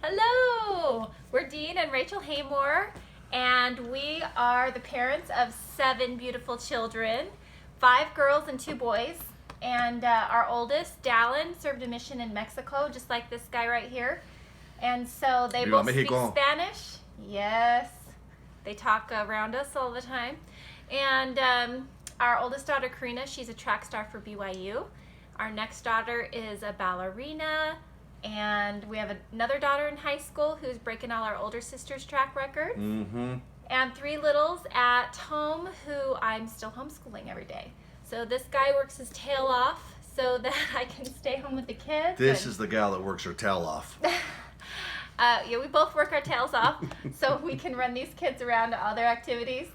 Hello! We're Dean and Rachel Haymore, and we are the parents of 7 beautiful children, 5 girls and 2 boys. And our oldest, Dallin, served a mission in Mexico, just like this guy right here. And so they both speak Spanish. Yes, they talk around us all the time. And our oldest daughter, Karina, she's a track star for BYU. Our next daughter is a ballerina. And we have another daughter in high school who's breaking all our older sister's track records. Mm-hmm. And 3 littles at home who I'm still homeschooling every day. So this guy works his tail off so that I can stay home with the kids. This is the gal that works her tail off. Yeah, we both work our tails off so we can run these kids around to all their activities.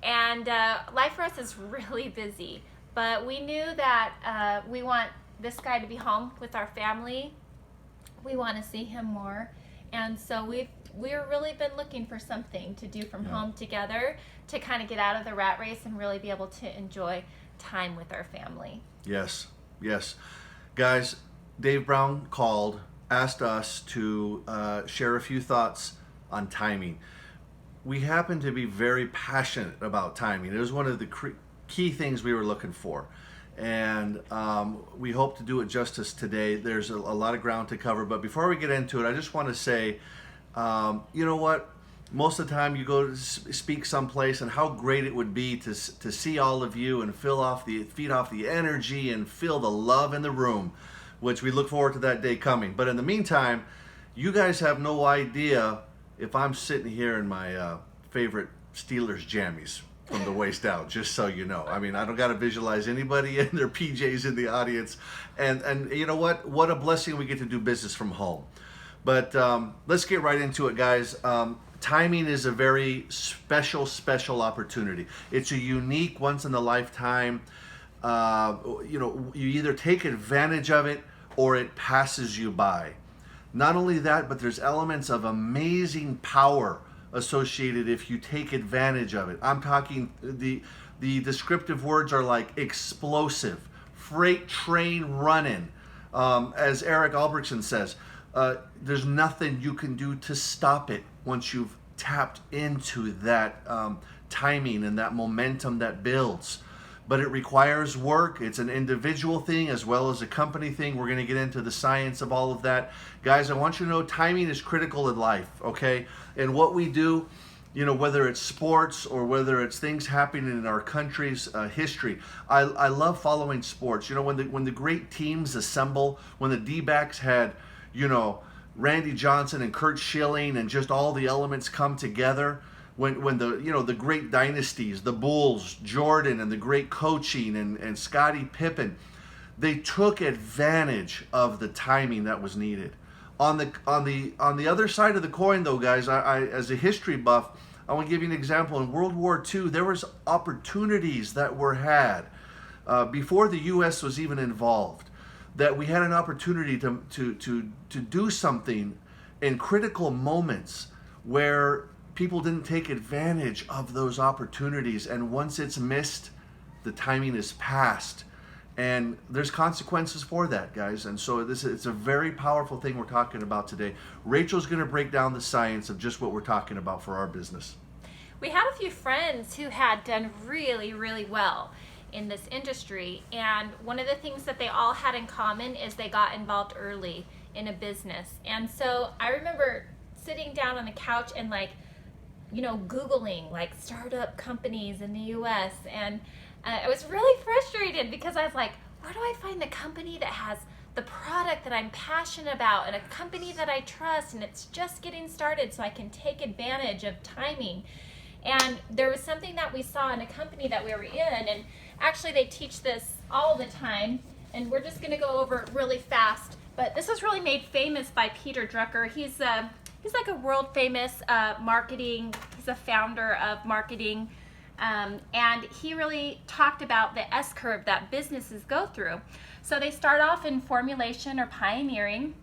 And life for us is really busy. But we knew that we want this guy to be home with our family. We want to see him more, and so we've really been looking for something to do from home together to kind of get out of the rat race and really be able to enjoy time with our family. Yes, guys. Dave Brown called, asked us to share a few thoughts on timing. We happen to be very passionate about timing. It was one of the key things we were looking for. And we hope to do it justice today. There's a lot of ground to cover, but before we get into it, I just want to say, you know what? Most of the time you go to speak someplace, and how great it would be to see all of you and feed off the energy and feel the love in the room, which we look forward to that day coming. But in the meantime, you guys have no idea if I'm sitting here in my favorite Steelers jammies from the waist down, just so you know. I mean, I don't got to visualize anybody in their PJs in the audience. And you know what? What a blessing we get to do business from home. But let's get right into it, guys. Timing is a very special opportunity. It's a unique, once in a lifetime. You either take advantage of it or it passes you by. Not only that, but there's elements of amazing power associated if you take advantage of it. I'm talking, the descriptive words are like explosive, freight train running. As Eric Albrechtsen says, there's nothing you can do to stop it once you've tapped into that timing and that momentum that builds. But it requires work. It's an individual thing as well as a company thing. We're going to get into the science of all of that. Guys, I want you to know timing is critical in life, okay? And what we do, whether it's sports or whether it's things happening in our country's history. I love following sports. When the great teams assemble, when the D-backs had, Randy Johnson and Kurt Schilling and just all the elements come together. When the great dynasties, the Bulls, Jordan, and the great coaching and Scottie Pippen, they took advantage of the timing that was needed. On the other side of the coin, though, guys, I as a history buff, I want to give you an example. In World War II, there was opportunities that were had before the U.S. was even involved, that we had an opportunity to do something in critical moments where people didn't take advantage of those opportunities, and once it's missed, the timing is past, and there's consequences for that, guys. And so it's a very powerful thing we're talking about today. Rachel's going to break down the science of just what we're talking about for our business. We had a few friends who had done really, really well in this industry, and one of the things that they all had in common is they got involved early in a business. And so I remember sitting down on the couch and Googling startup companies in the US, and I was really frustrated because I was like, where do I find the company that has the product that I'm passionate about and a company that I trust and it's just getting started so I can take advantage of timing? And there was something that we saw in a company that we were in, and actually they teach this all the time, and we're just going to go over it really fast, but this was really made famous by Peter Drucker. He's like a world famous marketing, he's a founder of marketing, and he really talked about the S-curve that businesses go through. So they start off in formulation or pioneering,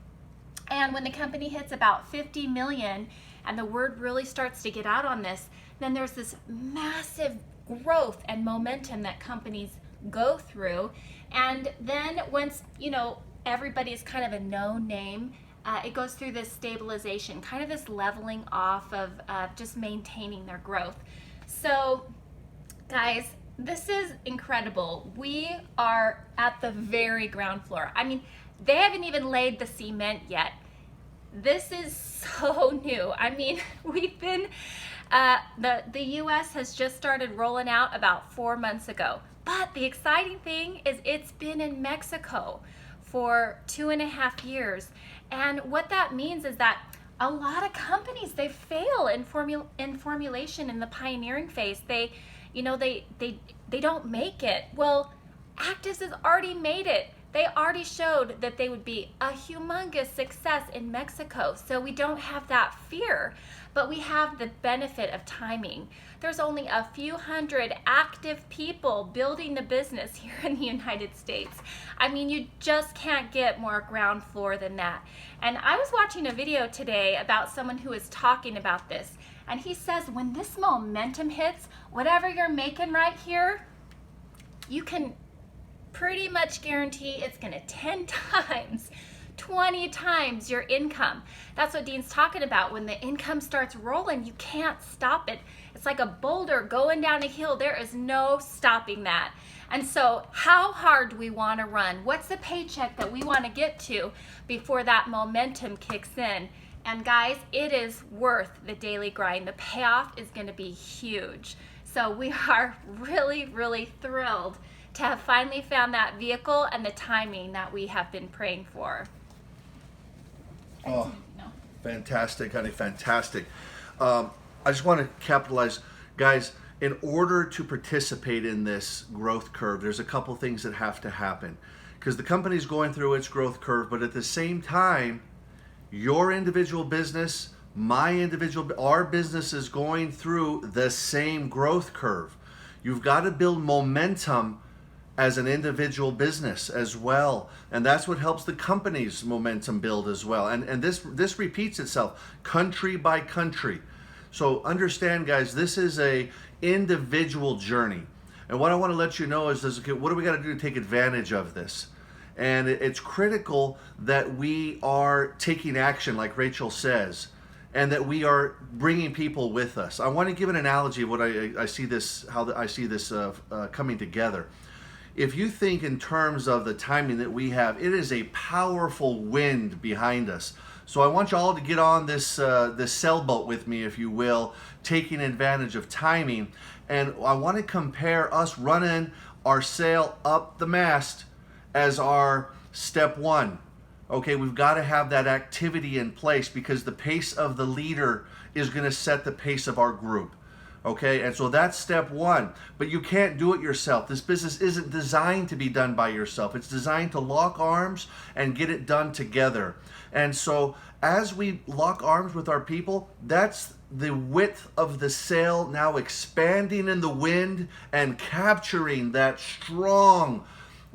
and when the company hits about 50 million and the word really starts to get out on this, then there's this massive growth and momentum that companies go through. And then once, everybody's kind of a known name, it goes through this stabilization, kind of this leveling off of just maintaining their growth. So, guys, this is incredible. We are at the very ground floor. I mean, they haven't even laid the cement yet. This is so new. I mean, we've been, the US has just started rolling out about 4 months ago. But the exciting thing is it's been in Mexico for 2.5 years. And what that means is that a lot of companies, they fail in formulation in the pioneering phase. They don't make it. Well, Actives has already made it. They already showed that they would be a humongous success in Mexico. So we don't have that fear, but we have the benefit of timing. There's only a few hundred active people building the business here in the United States. I mean, you just can't get more ground floor than that. And I was watching a video today about someone who was talking about this. And he says when this momentum hits, whatever you're making right here, you can pretty much guarantee it's gonna 10 times, 20 times your income. That's what Dean's talking about. When the income starts rolling, you can't stop it. It's like a boulder going down a hill. There is no stopping that. And so how hard do we want to run? What's the paycheck that we want to get to before that momentum kicks in? And guys, it is worth the daily grind. The payoff is going to be huge. So we are really, really thrilled to have finally found that vehicle and the timing that we have been praying for. Oh, fantastic, honey, fantastic. I just want to capitalize, guys, in order to participate in this growth curve, there's a couple things that have to happen. Because the company's going through its growth curve, but at the same time, your individual business, our business is going through the same growth curve. You've got to build momentum as an individual business as well, and that's what helps the company's momentum build as well. And this repeats itself country by country. So understand, guys, this is a individual journey. And what I want to let you know is okay, what do we got to do to take advantage of this? And it's critical that we are taking action, like Rachel says, and that we are bringing people with us. I want to give an analogy of what I see this, how I see this coming together. If you think in terms of the timing that we have, it is a powerful wind behind us. So I want you all to get on this sailboat with me, if you will, taking advantage of timing. And I want to compare us running our sail up the mast as our step one. Okay, we've got to have that activity in place because the pace of the leader is going to set the pace of our group. Okay, and so that's step one. But you can't do it yourself. This business isn't designed to be done by yourself. It's designed to lock arms and get it done together. And so as we lock arms with our people, that's the width of the sail now expanding in the wind and capturing that strong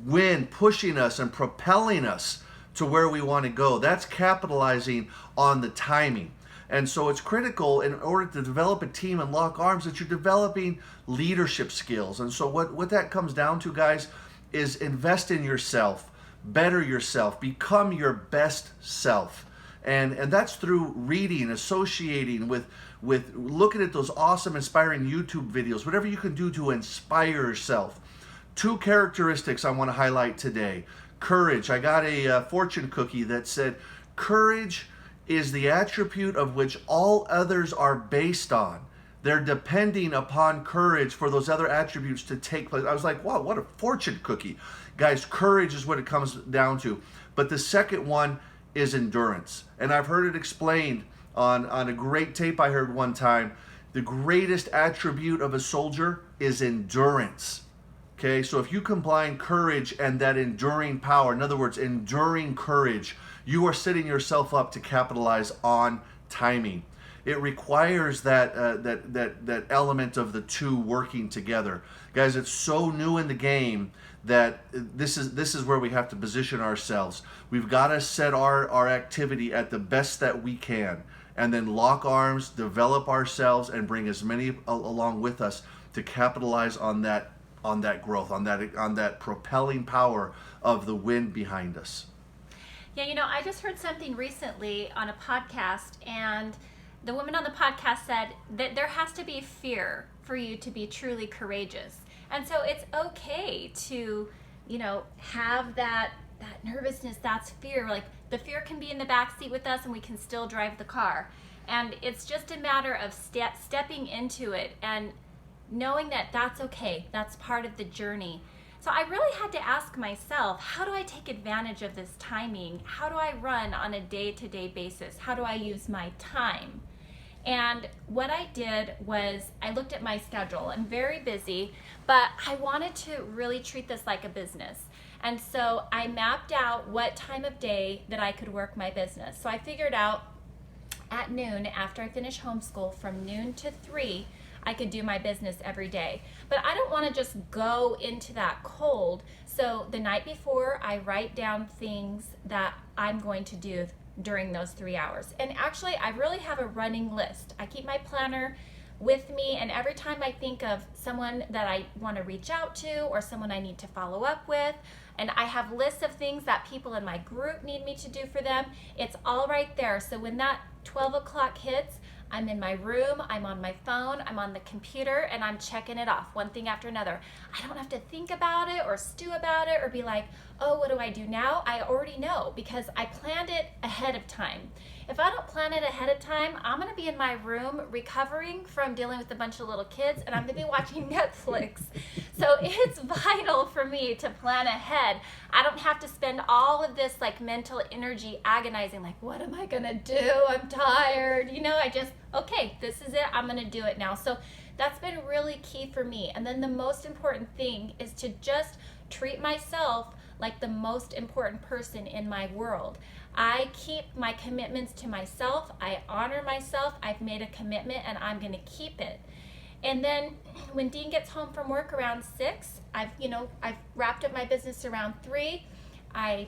wind, pushing us and propelling us to where we want to go. That's capitalizing on the timing. And so it's critical in order to develop a team and lock arms that you're developing leadership skills. And so what that comes down to, guys, is invest in yourself, better yourself, become your best self. And that's through reading, associating with looking at those awesome, inspiring YouTube videos, whatever you can do to inspire yourself. 2 characteristics I want to highlight today. Courage. I got a fortune cookie that said, courage is the attribute of which all others are based on. They're depending upon courage for those other attributes to take place. I was like, wow, what a fortune cookie. Guys, courage is what it comes down to. But the second one is endurance. And I've heard it explained on a great tape I heard one time. The greatest attribute of a soldier is endurance. Okay, so if you combine courage and that enduring power, in other words, enduring courage, you are setting yourself up to capitalize on timing. It requires that element of the two working together. Guys, it's so new in the game that this is where we have to position ourselves. We've got to set our activity at the best that we can, and then lock arms, develop ourselves, and bring as many along with us to capitalize on that growth, on that propelling power of the wind behind us. Yeah, I just heard something recently on a podcast, and the woman on the podcast said that there has to be fear for you to be truly courageous. And so it's okay to, have that nervousness, that's fear. Like the fear can be in the back seat with us and we can still drive the car. And it's just a matter of stepping into it and knowing that that's okay. That's part of the journey. So I really had to ask myself, how do I take advantage of this timing? How do I run on a day-to-day basis? How do I use my time? And what I did was I looked at my schedule. I'm very busy, but I wanted to really treat this like a business. And so I mapped out what time of day that I could work my business. So I figured out at noon, after I finish homeschool, from noon to 3, I could do my business every day. But I don't want to just go into that cold. So the night before, I write down things that I'm going to do during those 3 hours. And actually, I really have a running list. I keep my planner with me, and every time I think of someone that I want to reach out to or someone I need to follow up with, and I have lists of things that people in my group need me to do for them, it's all right there. So when that 12 o'clock hits, I'm in my room, I'm on my phone, I'm on the computer, and I'm checking it off, one thing after another. I don't have to think about it or stew about it or be like, oh, what do I do now? I already know because I planned it ahead of time. If I don't plan it ahead of time, I'm gonna be in my room recovering from dealing with a bunch of little kids, and I'm gonna be watching Netflix. So it's vital for me to plan ahead. I don't have to spend all of this like mental energy agonizing, like, what am I gonna do? I'm tired. I just, okay, this is it. I'm gonna do it now. So that's been really key for me. And then the most important thing is to just treat myself like the most important person in my world. I keep my commitments to myself. I honor myself. I've made a commitment and I'm going to keep it. And then when Dean gets home from work around 6, I've wrapped up my business around 3. I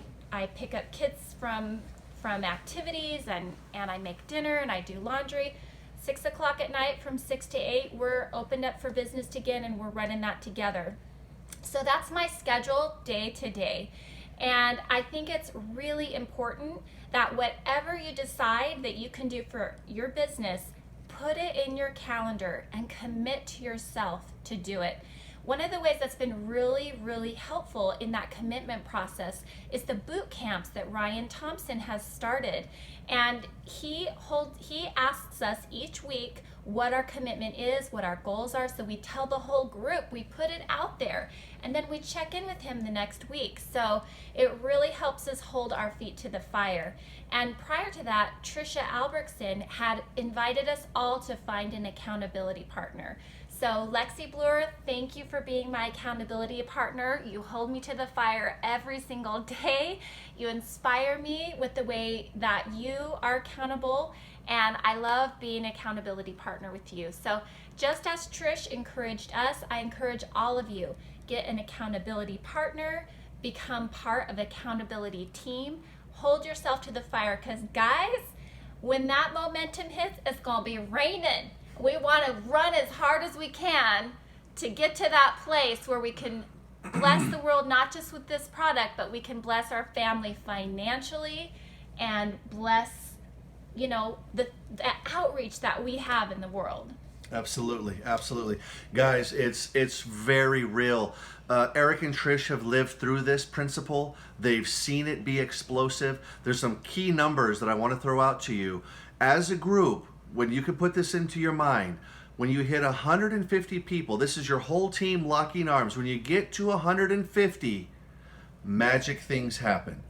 pick up kids from activities and I make dinner and I do laundry. 6 o'clock at night, from 6 to 8, we're opened up for business again and we're running that together. So that's my schedule day to day. And I think it's really important that whatever you decide that you can do for your business, put it in your calendar and commit to yourself to do it. One of the ways that's been really, really helpful in that commitment process is the boot camps that Ryan Thompson has started. And he asks us each week what our commitment is, what our goals are. So we tell the whole group, we put it out there, and then we check in with him the next week. So it really helps us hold our feet to the fire. And prior to that, Trisha Albrechtsen had invited us all to find an accountability partner. So Lexi Bloor, thank you for being my accountability partner. You hold me to the fire every single day. You inspire me with the way that you are accountable, and I love being an accountability partner with you. So just as Trish encouraged us, I encourage all of you, get an accountability partner, become part of an accountability team, hold yourself to the fire, because guys, when that momentum hits, it's gonna be raining. We want to run as hard as we can to get to that place where we can bless the world, not just with this product, but we can bless our family financially and bless, the outreach that we have in the world. Absolutely, absolutely. Guys, it's very real. Eric and Trish have lived through this principle. They've seen it be explosive. There's some key numbers that I want to throw out to you. As a group, when you can put this into your mind, when you hit 150 people, this is your whole team locking arms. When you get to 150, magic things happen.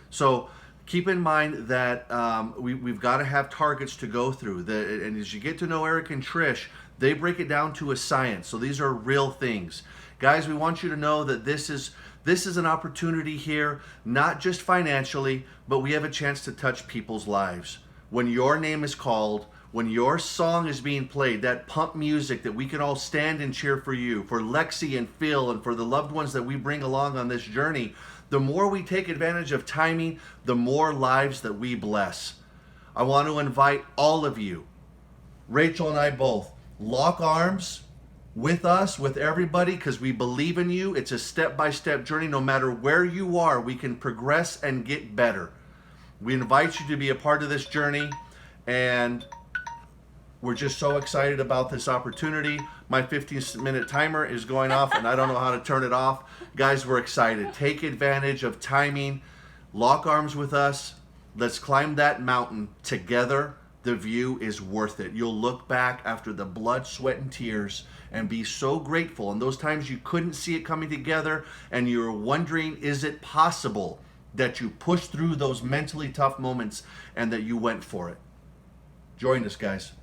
So keep in mind that we've got to have targets to go through. And as you get to know Eric and Trish, they break it down to a science. So these are real things. Guys, we want you to know that this is an opportunity here, not just financially, but we have a chance to touch people's lives. When your name is called, when your song is being played, that pump music that we can all stand and cheer for you, for Lexi and Phil, and for the loved ones that we bring along on this journey, the more we take advantage of timing, the more lives that we bless. I want to invite all of you, Rachel and I both, lock arms with us, with everybody, because we believe in you. It's a step-by-step journey. No matter where you are, we can progress and get better. We invite you to be a part of this journey, and we're just so excited about this opportunity. My 15-minute timer is going off, and I don't know how to turn it off. Guys, we're excited. Take advantage of timing. Lock arms with us. Let's climb that mountain together. The view is worth it. You'll look back after the blood, sweat, and tears and be so grateful. And those times you couldn't see it coming together and you were wondering, is it possible that you pushed through those mentally tough moments and that you went for it? Join us, guys.